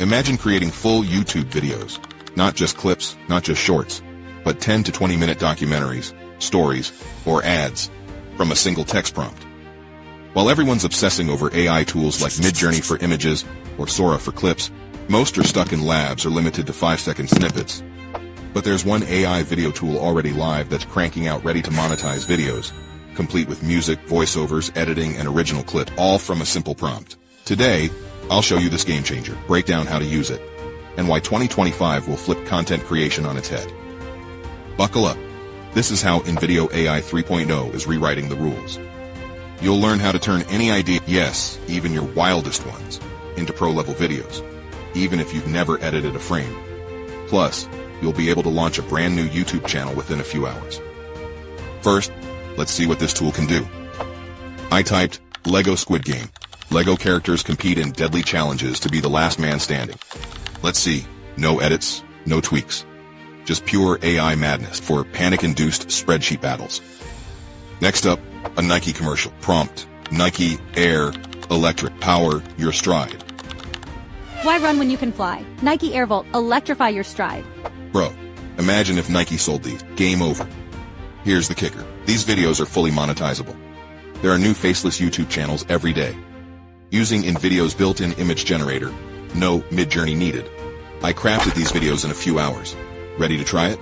Imagine creating full YouTube videos, not just clips, not just shorts, but 10 to 20-minute documentaries, stories, or ads from a single text prompt. While everyone's obsessing over AI tools like Midjourney for images or Sora for clips, most are stuck in labs or limited to 5-second snippets. But there's one AI video tool already live that's cranking out ready to monetize videos, complete with music, voiceovers, editing, and original clip, all from a simple prompt. Today, I'll show you this game changer, break down how to use it, and why 2025 will flip content creation on its head. Buckle up. This is how InVideo AI 3.0 is rewriting the rules. You'll learn how to turn any idea, yes, even your wildest ones, into pro-level videos, even if you've never edited a frame. Plus, you'll be able to launch a brand new YouTube channel within a few hours. First, let's see what this tool can do. I typed Lego Squid Game. Lego characters compete in deadly challenges to be the last man standing. Let's see. No edits, no tweaks. Just pure AI madness for panic-induced spreadsheet battles. Next up, a Nike commercial. Prompt: Nike Air Electric Power Your Stride. Why run when you can fly? Nike Airvolt, electrify your stride. Bro, imagine if Nike sold these. Game over. Here's the kicker. These videos are fully monetizable. There are new faceless YouTube channels every day. Using InVideo's built-in image generator, no Midjourney needed, I crafted these videos in a few hours. Ready to try it?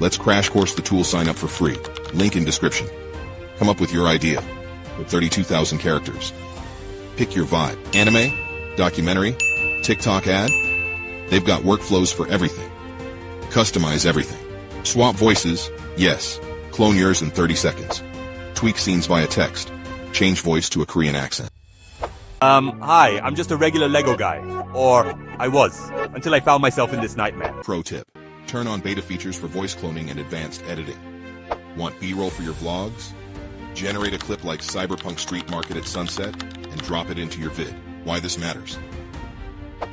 Let's crash course the tool. Sign up for free. Link in description. Come up with your idea with 32,000 characters. Pick your vibe. Anime, documentary, TikTok ad. They've got workflows for everything. Customize everything. Swap voices, yes. Clone yours in 30 seconds. Tweak scenes via text. Change voice to a Korean accent. Hi, I'm just a regular Lego guy. Or, I was, until I found myself in this nightmare. Pro tip. Turn on beta features for voice cloning and advanced editing. Want B-roll for your vlogs? Generate a clip like Cyberpunk Street Market at sunset and drop it into your vid. Why this matters.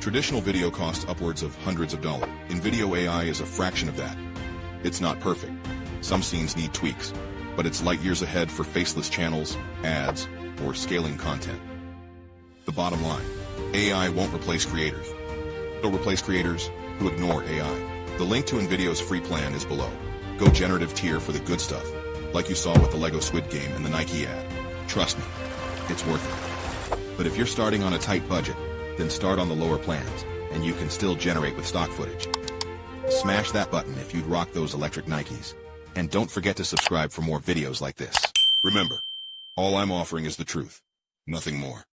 Traditional video costs upwards of hundreds of dollars. InVideo AI is a fraction of that. It's not perfect. Some scenes need tweaks, but it's light years ahead for faceless channels, ads, or scaling content. The bottom line, AI won't replace creators. It'll replace creators who ignore AI. The link to InVideo's free plan is below. Go generative tier for the good stuff, like you saw with the Lego Squid Game and the Nike ad. Trust me, it's worth it. But if you're starting on a tight budget, then start on the lower plans, and you can still generate with stock footage. Smash that button if you'd rock those electric Nikes. And don't forget to subscribe for more videos like this. Remember, all I'm offering is the truth, nothing more.